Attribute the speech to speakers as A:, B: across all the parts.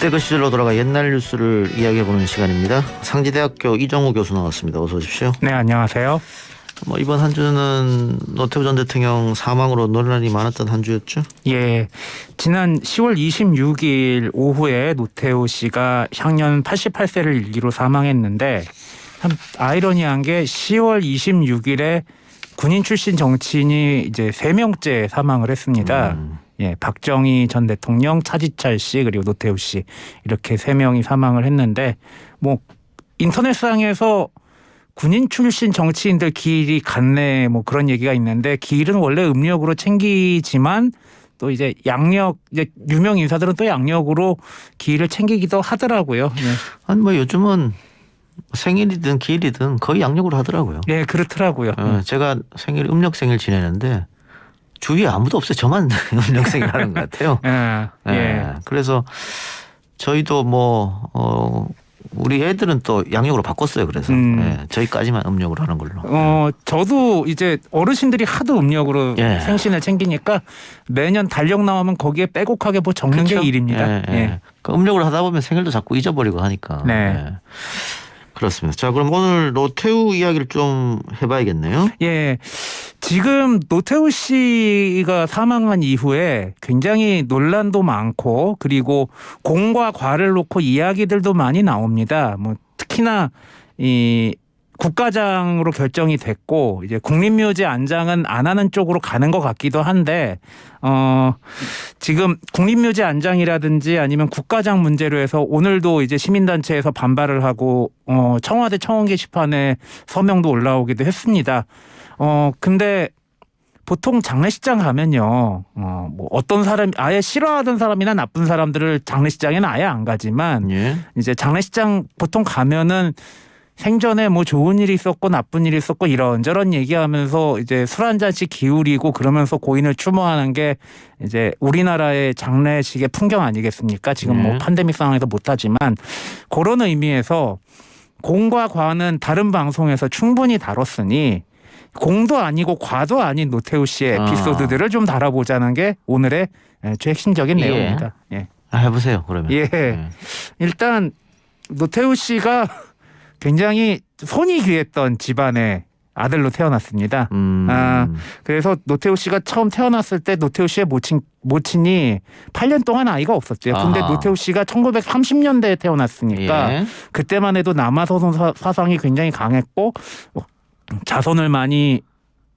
A: 그때 그 시절로 돌아가 옛날 뉴스를 이야기해보는 시간입니다. 상지대학교 이정우 교수 나왔습니다. 어서 오십시오.
B: 네, 안녕하세요.
A: 이번 한 주는 노태우 전 대통령 사망으로 논란이 많았던 한 주였죠?
B: 예, 지난 10월 26일 오후에 노태우 씨가 향년 88세를 일기로 사망했는데 참 아이러니한 게 10월 26일에 군인 출신 정치인이 이제 3명째 사망을 했습니다. 예, 박정희 전 대통령, 차지철 씨 그리고 노태우 씨 이렇게 3명이 사망을 했는데 인터넷상에서 군인 출신 정치인들 기일이 같네 그런 얘기가 있는데 기일은 원래 음력으로 챙기지만 또 이제 양력 이제 유명 인사들은 또 양력으로 기일을 챙기기도 하더라고요. 예.
A: 아니 요즘은 생일이든 기일이든 거의 양력으로 하더라고요.
B: 예, 그렇더라고요.
A: 제가 음력 생일 지내는데 주위에 아무도 없어요. 저만 음력 생일 하는 것 같아요.
B: 예.
A: 그래서 저희도 우리 애들은 또 양력으로 바꿨어요. 그래서 저희까지만 음력으로 하는 걸로.
B: 저도 이제 어르신들이 하도 음력으로 생신을 챙기니까 매년 달력 나오면 거기에 빼곡하게 적는 게 일입니다.
A: 그 음력으로 하다 보면 생일도 자꾸 잊어버리고 하니까.
B: 네.
A: 그렇습니다. 자, 그럼 오늘 노태우 이야기를 좀 해봐야겠네요.
B: 예. 지금 노태우 씨가 사망한 이후에 굉장히 논란도 많고 그리고 공과 과를 놓고 이야기들도 많이 나옵니다. 특히나 이 국가장으로 결정이 됐고 이제 국립묘지 안장은 안 하는 쪽으로 가는 것 같기도 한데 지금 국립묘지 안장이라든지 아니면 국가장 문제로 해서 오늘도 이제 시민단체에서 반발을 하고 청와대 청원 게시판에 서명도 올라오기도 했습니다. 근데 보통 장례식장 가면요, 어떤 사람 아예 싫어하던 사람이나 나쁜 사람들을 장례식장에는 아예 안 가지만 이제 장례식장 보통 가면은 생전에 좋은 일이 있었고 나쁜 일이 있었고 이런저런 얘기하면서 이제 술 한 잔씩 기울이고 그러면서 고인을 추모하는 게 이제 우리나라의 장례식의 풍경 아니겠습니까? 지금 팬데믹 상황에서 못하지만 그런 의미에서 공과 과는 다른 방송에서 충분히 다뤘으니 공도 아니고 과도 아닌 노태우 씨의 에피소드들을 좀 다뤄보자는 게 오늘의 핵심적인 내용입니다. 예.
A: 해보세요 그러면.
B: 일단 노태우 씨가 굉장히 손이 귀했던 집안의 아들로 태어났습니다. 그래서 노태우 씨가 처음 태어났을 때 노태우 씨의 모친이 8년 동안 아이가 없었대요. 근데 노태우 씨가 1930년대에 태어났으니까 그때만 해도 남아서선 사상이 굉장히 강했고 자손을 많이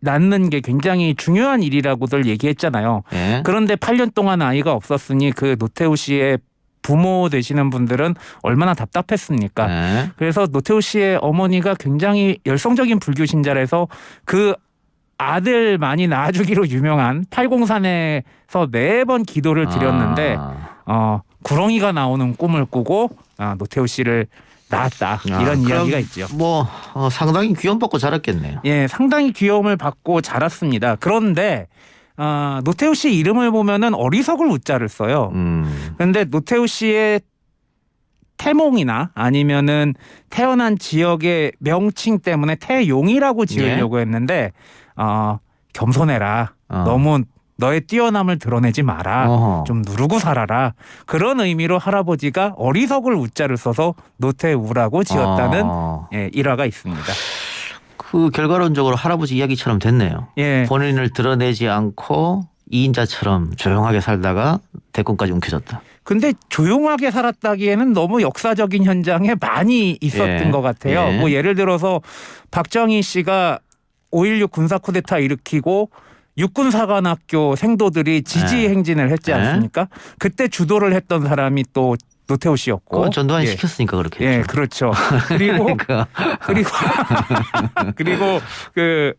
B: 낳는 게 굉장히 중요한 일이라고들 얘기했잖아요. 그런데 8년 동안 아이가 없었으니 그 노태우 씨의 부모 되시는 분들은 얼마나 답답했습니까? 그래서 노태우 씨의 어머니가 굉장히 열성적인 불교 신자라서 그 아들 많이 낳아주기로 유명한 팔공산에서 매번 기도를 드렸는데 구렁이가 나오는 꿈을 꾸고 노태우 씨를 낳았다 이런 이야기가 있죠.
A: 상당히 귀염받고 자랐겠네요.
B: 예, 상당히 귀여움을 받고 자랐습니다. 그런데 노태우 씨 이름을 보면은 어리석을 우자를 써요. 그런데 노태우 씨의 태몽이나 아니면은 태어난 지역의 명칭 때문에 태용이라고 지으려고 했는데 겸손해라. 너무 너의 뛰어남을 드러내지 마라. 좀 누르고 살아라. 그런 의미로 할아버지가 어리석을 우자를 써서 노태우라고 지었다는 일화가 있습니다.
A: 그 결과론적으로 할아버지 이야기처럼 됐네요. 본인을 드러내지 않고 2인자처럼 조용하게 살다가 대권까지 움켜졌다.
B: 근데 조용하게 살았다기에는 너무 역사적인 현장에 많이 있었던 것 같아요. 예를 들어서 박정희 씨가 5.16 군사 쿠데타 일으키고 육군사관학교 생도들이 지지 행진을 했지 않습니까? 그때 주도를 했던 사람이 또 노태우 씨였고
A: 전두환이 시켰으니까 그렇게
B: 했죠. 그렇죠. 그리고 그리고 그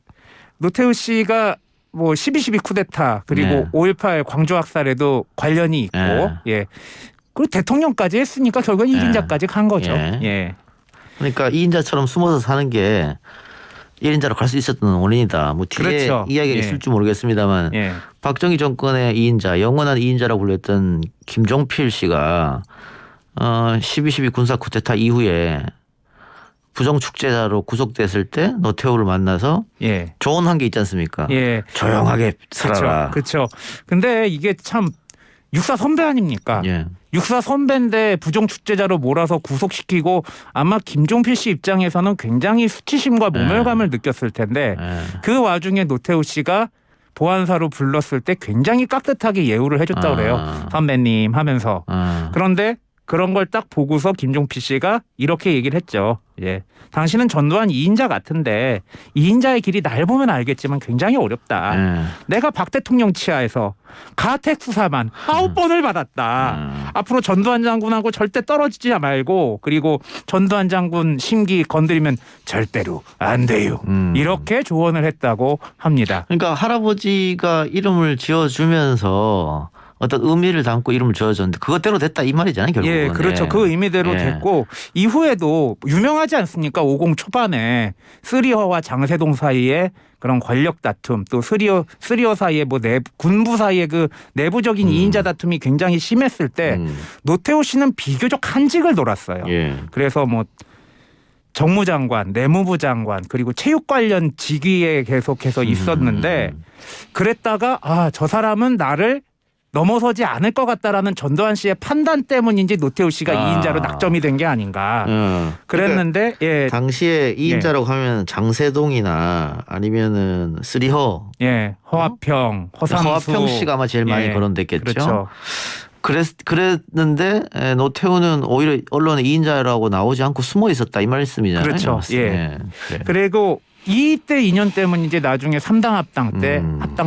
B: 노태우 씨가 12.12 쿠데타 그리고 5.18 광주 학살에도 관련이 있고 그리고 대통령까지 했으니까 결국은 1인자까지 간 거죠.
A: 그러니까 2인자처럼 숨어서 사는 게 1인자로 갈 수 있었던 원인이다. 뒤에 이야기가 있을 줄 모르겠습니다만 박정희 정권의 2인자, 영원한 2인자라고 불렸던 김종필 씨가 12.12 군사 쿠데타 이후에 부정축제자로 구속됐을 때 노태우를 만나서 조언한 게 있지 않습니까? 조용하게 살아라.
B: 그렇죠. 근데 이게 참 육사 선배 아닙니까?
A: 예.
B: 육사 선배인데 부정축제자로 몰아서 구속시키고 아마 김종필 씨 입장에서는 굉장히 수치심과 모멸감을 느꼈을 텐데 그 와중에 노태우 씨가 보안사로 불렀을 때 굉장히 깍듯하게 예우를 해줬다고 그래요. 선배님 하면서. 그런데 그런 걸 딱 보고서 김종필 씨가 이렇게 얘기를 했죠. 예. 당신은 전두환 2인자 같은데 2인자의 길이 날 보면 알겠지만 굉장히 어렵다. 내가 박 대통령 치하에서 가택 수사만 9번을 받았다. 앞으로 전두환 장군하고 절대 떨어지지 말고 그리고 전두환 장군 심기 건드리면 절대로 안 돼요. 이렇게 조언을 했다고 합니다.
A: 그러니까 할아버지가 이름을 지어주면서 어떤 의미를 담고 이름을 지어줬는데 그것대로 됐다 이 말이잖아요 결국은.
B: 예, 그렇죠. 그 의미대로 됐고 이후에도 유명하지 않습니까? 50 초반에 쓰리어와 장세동 사이에 그런 권력 다툼 또 쓰리어 사이에 뭐 군부 사이에 그 내부적인 2인자 다툼이 굉장히 심했을 때 노태우 씨는 비교적 한직을 돌았어요.
A: 예.
B: 그래서 뭐 정무장관, 내무부 장관 그리고 체육 관련 직위에 계속해서 있었는데 그랬다가 저 사람은 나를 넘어서지 않을 것 같다라는 전두환 씨의 판단 때문인지 노태우 씨가 2인자로 낙점이 된 게 아닌가 그랬는데
A: 그러니까
B: 예.
A: 당시에 2인자라고 하면 장세동이나 아니면은 쓰리허
B: 허화평, 허상수
A: 허화평 씨가 아마 제일 많이 거론됐겠죠.
B: 그렇죠.
A: 그랬는데 노태우는 오히려 언론에 2인자라고 나오지 않고 숨어 있었다 이 말씀이잖아요.
B: 그렇죠. 예. 그리고 이때 인연 때문에 이제 나중에 3당 합당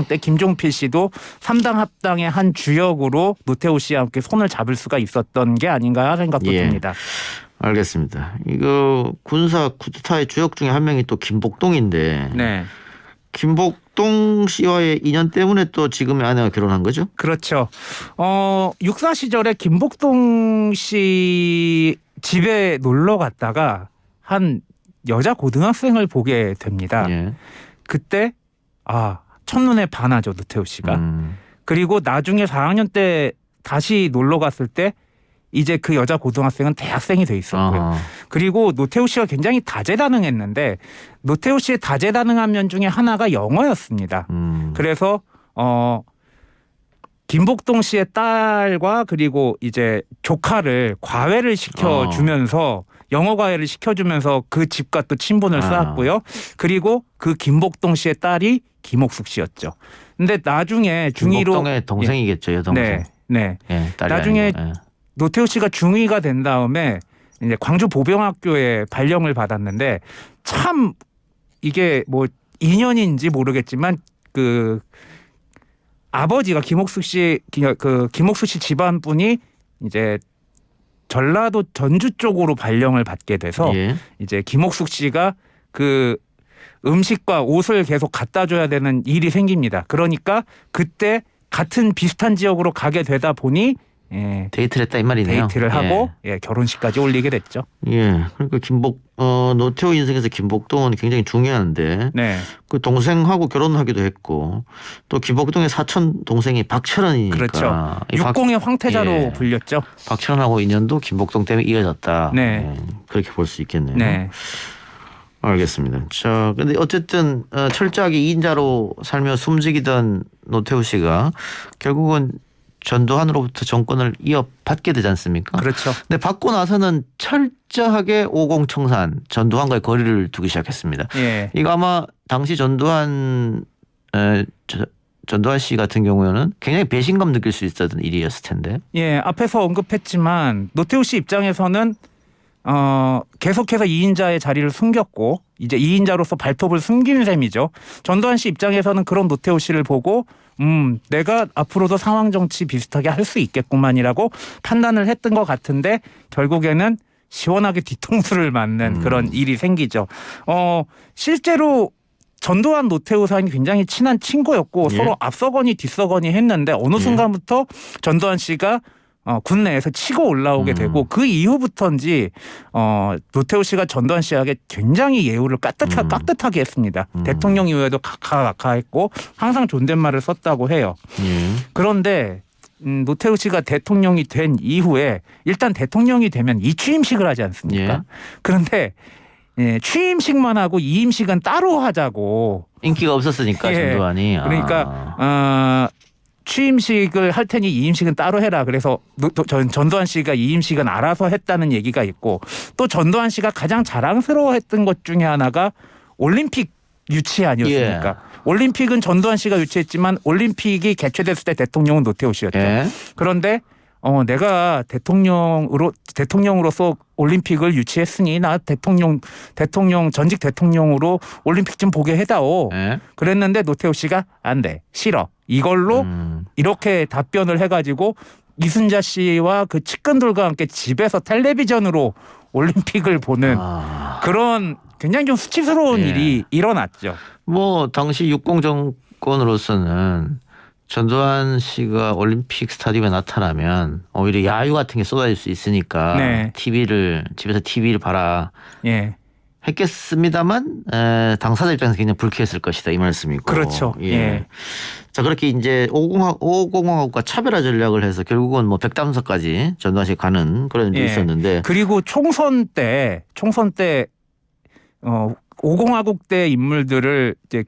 B: 때 김종필 씨도 3당 합당의 한 주역으로 노태우 씨와 함께 손을 잡을 수가 있었던 게 아닌가 생각도 듭니다.
A: 알겠습니다. 이거 군사 쿠데타의 주역 중에 한 명이 또 김복동인데 김복동 씨와의 인연 때문에 또 지금의 아내와 결혼한 거죠?
B: 그렇죠. 육사 시절에 김복동 씨 집에 놀러 갔다가 한 여자 고등학생을 보게 됩니다. 그때 첫눈에 반하죠 노태우 씨가. 그리고 나중에 4학년 때 다시 놀러 갔을 때 이제 그 여자 고등학생은 대학생이 돼 있었고요. 그리고 노태우 씨가 굉장히 다재다능했는데 노태우 씨의 다재다능한 면 중에 하나가 영어였습니다. 그래서 김복동 씨의 딸과 그리고 이제 조카를 과외를 시켜주면서 영어 과외를 시켜주면서 그 집과 또 친분을 쌓았고요. 그리고 그 김복동 씨의 딸이 김옥숙 씨였죠. 근데 나중에 중2로
A: 김복동의 동생이겠죠, 여동생.
B: 나중에 노태우 씨가 중2가 된 다음에 이제 광주 보병학교에 발령을 받았는데 참 이게 뭐 인연인지 모르겠지만 그 아버지가 김옥숙 씨 집안 분이 이제 전라도 전주 쪽으로 발령을 받게 돼서 이제 김옥숙 씨가 그 음식과 옷을 계속 갖다 줘야 되는 일이 생깁니다. 그러니까 그때 같은 비슷한 지역으로 가게 되다 보니
A: 데이트를 했다 이 말이네요.
B: 데이트를 하고 결혼식까지 올리게 됐죠.
A: 그러니까 노태우 인생에서 김복동은 굉장히 중요한데 그 동생하고 결혼하기도 했고 또 김복동의 사촌 동생이 박철원이니까
B: 그렇죠. 육공의 황태자로 불렸죠.
A: 박철원하고 인연도 김복동 때문에 이어졌다. 그렇게 볼 수 있겠네요. 알겠습니다. 자, 근데 어쨌든 철저하게 2인자로 살며 숨지기던 노태우 씨가 결국은 전두환으로부터 정권을 이어받게 되지 않습니까?
B: 그렇죠.
A: 근데 받고 나서는 철저하게 50 청산, 전두환과의 거리를 두기 시작했습니다. 이거 아마 당시 전두환 씨 같은 경우에는 굉장히 배신감 느낄 수 있었던 일이었을 텐데.
B: 앞에서 언급했지만 노태우 씨 입장에서는 계속해서 2인자의 자리를 숨겼고 이제 2인자로서 발톱을 숨긴 셈이죠. 전두환 씨 입장에서는 그런 노태우 씨를 보고 내가 앞으로도 상황 정치 비슷하게 할 수 있겠구만이라고 판단을 했던 것 같은데 결국에는 시원하게 뒤통수를 맞는 그런 일이 생기죠. 실제로 전두환 노태우 사이는 굉장히 친한 친구였고 서로 앞서거니 뒤서거니 했는데 어느 순간부터 전두환 씨가 군내에서 치고 올라오게 되고 그 이후부터인지 노태우 씨가 전두환 씨에게 굉장히 예우를 깍듯하게 했습니다. 대통령 이후에도 각하했고 항상 존댓말을 썼다고 해요. 그런데 노태우 씨가 대통령이 된 이후에 일단 대통령이 되면 이취임식을 하지 않습니까? 그런데 취임식만 하고 이임식은 따로 하자고.
A: 인기가 없었으니까 전두환이.
B: 그러니까 취임식을 할 테니 이임식은 따로 해라. 그래서 전두환 씨가 이임식은 알아서 했다는 얘기가 있고 또 전두환 씨가 가장 자랑스러워했던 것 중에 하나가 올림픽 유치 아니었습니까? 예. 올림픽은 전두환 씨가 유치했지만 올림픽이 개최됐을 때 대통령은 노태우 씨였죠. 예. 그런데 내가 대통령으로서 올림픽을 유치했으니 나 대통령 전직 대통령으로 올림픽 좀 보게 해다오. 예. 그랬는데 노태우 씨가 안 돼. 싫어. 이걸로 이렇게 답변을 해가지고 이순자 씨와 그 측근들과 함께 집에서 텔레비전으로 올림픽을 보는 그런 굉장히 좀 수치스러운 일이 일어났죠.
A: 뭐 당시 육공 정권으로서는 전두환 씨가 올림픽 스타디움에 나타나면 오히려 야유 같은 게 쏟아질 수 있으니까 네. 집에서 TV를 봐라. 예. 했겠습니다만 당사자 입장에서 굉장히 불쾌했을 것이다 이 말씀이고.
B: 그렇죠.
A: 예.
B: 예.
A: 자 그렇게 이제 5공화국과 차별화 전략을 해서 결국은 뭐 백담석까지 전두환 씨가 가는 그런 일이 있었는데.
B: 그리고 총선 때 5공화국 때 인물들을 이제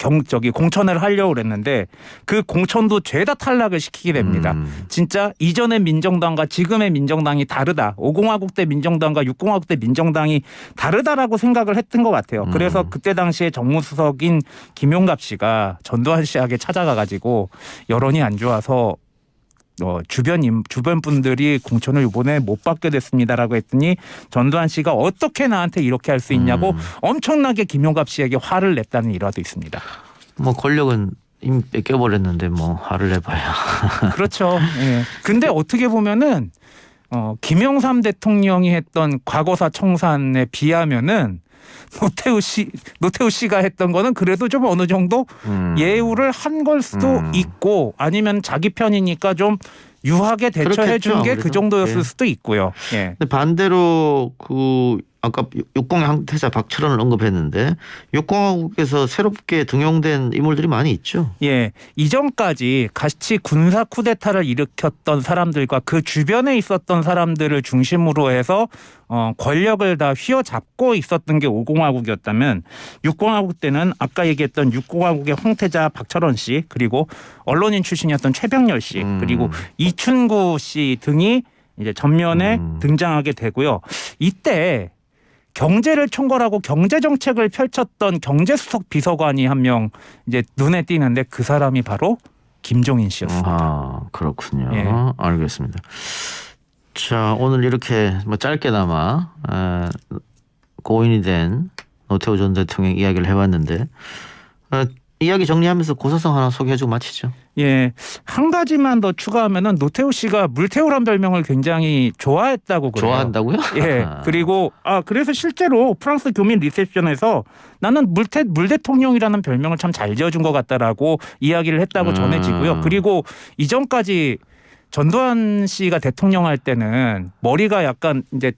B: 공천을 하려고 그랬는데 그 공천도 죄다 탈락을 시키게 됩니다. 진짜 이전의 민정당과 지금의 민정당이 다르다. 5공화국 때 민정당과 6공화국 때 민정당이 다르다라고 생각을 했던 것 같아요. 그래서 그때 당시에 정무수석인 김용갑 씨가 전두환 씨에게 찾아가가지고 여론이 안 좋아서 주변 분들이 공천을 이번에 못 받게 됐습니다라고 했더니 전두환 씨가 어떻게 나한테 이렇게 할 수 있냐고 엄청나게 김용갑 씨에게 화를 냈다는 일화도 있습니다.
A: 뭐 권력은 이미 뺏겨버렸는데 뭐 화를 내봐야.
B: 그렇죠. 예. 근데 어떻게 보면은 김영삼 대통령이 했던 과거사 청산에 비하면은 노태우 씨가 했던 거는 그래도 좀 어느 정도 예우를 한 걸 수도 있고 아니면 자기 편이니까 좀 유하게 대처해 준 게 그 정도였을 수도 있고요. 예.
A: 근데 반대로 아까 육공의 항태자 박철원을 언급했는데 육공화국에서 새롭게 등용된 인물들이 많이 있죠.
B: 예, 이전까지 같이 군사 쿠데타를 일으켰던 사람들과 그 주변에 있었던 사람들을 중심으로 해서 권력을 다 휘어잡고 있었던 게 5공화국이었다면 6공화국 때는 아까 얘기했던 6공화국의 황태자 박철원 씨 그리고 언론인 출신이었던 최병렬 씨 그리고 이춘구 씨 등이 이제 전면에 등장하게 되고요. 이때 경제를 총괄하고 경제 정책을 펼쳤던 경제수석 비서관이 한 명 이제 눈에 띄는데 그 사람이 바로 김종인 씨였습니다.
A: 아, 그렇군요. 예. 알겠습니다. 자, 오늘 이렇게 뭐 짧게나마 고인이 된 노태우 전 대통령 이야기를 해봤는데 이야기 정리하면서 고사성 하나 소개해주고 마치죠.
B: 예, 한 가지만 더 추가하면은 노태우 씨가 물태우란 별명을 굉장히 좋아했다고 그래요.
A: 좋아한다고요?
B: 예. 그리고 그래서 실제로 프랑스 교민 리셉션에서 나는 물 대통령이라는 별명을 참 잘 지어준 것 같다라고 이야기를 했다고 전해지고요. 그리고 이전까지 전두환 씨가 대통령 할 때는 머리가 약간 이제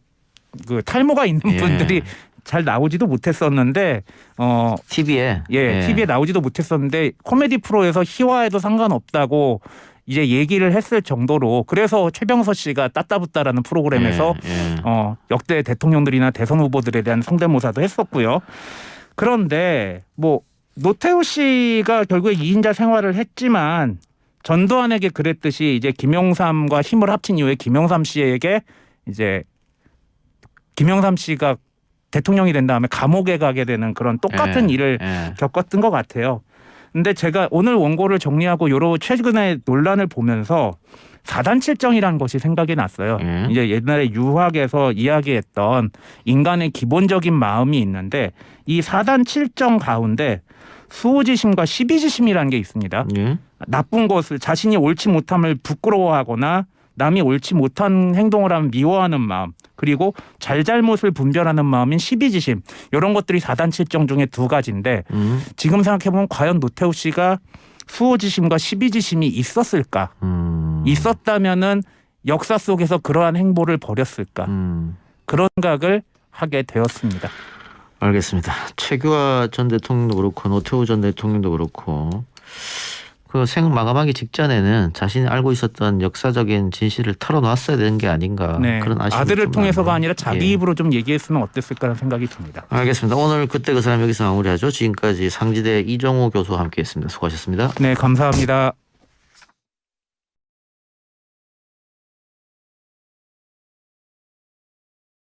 B: 그 탈모가 있는 분들이 잘 나오지도 못했었는데
A: TV에
B: TV에 나오지도 못했었는데 코미디 프로에서 희화해도 상관없다고 이제 얘기를 했을 정도로 그래서 최병서 씨가 따따붙다라는 프로그램에서 역대 대통령들이나 대선 후보들에 대한 성대모사도 했었고요. 그런데 뭐 노태우 씨가 결국에 2인자 생활을 했지만 전두환에게 그랬듯이 이제 김영삼과 힘을 합친 이후에 김영삼 씨에게 이제 김영삼 씨가 대통령이 된 다음에 감옥에 가게 되는 그런 똑같은 일을 겪었던 것 같아요. 근데 제가 오늘 원고를 정리하고 여러 최근의 논란을 보면서 4단 7정이라는 것이 생각이 났어요. 이제 옛날에 유학에서 이야기했던 인간의 기본적인 마음이 있는데 이 4단 7정 가운데 수호지심과 시비지심이라는 게 있습니다. 나쁜 것을 자신이 옳지 못함을 부끄러워하거나 남이 옳지 못한 행동을 하면 미워하는 마음 그리고 잘잘못을 분별하는 마음인 시비지심 이런 것들이 4단 7정 중에 두 가지인데 지금 생각해보면 과연 노태우 씨가 수호지심과 시비지심이 있었을까? 있었다면은 역사 속에서 그러한 행보를 벌였을까? 그런 생각을 하게 되었습니다.
A: 알겠습니다. 최규하 전 대통령도 그렇고 노태우 전 대통령도 그렇고 그 생 마감하기 직전에는 자신이 알고 있었던 역사적인 진실을 털어놨어야 되는 게 아닌가 그런 아쉬움이
B: 아들을 통해서가 아니라 자기 입으로 좀 얘기했으면 어땠을까라는 생각이 듭니다.
A: 알겠습니다. 오늘 그때 그 사람 여기서 마무리하죠. 지금까지 상지대 이정호 교수와 함께했습니다. 수고하셨습니다.
B: 네, 감사합니다.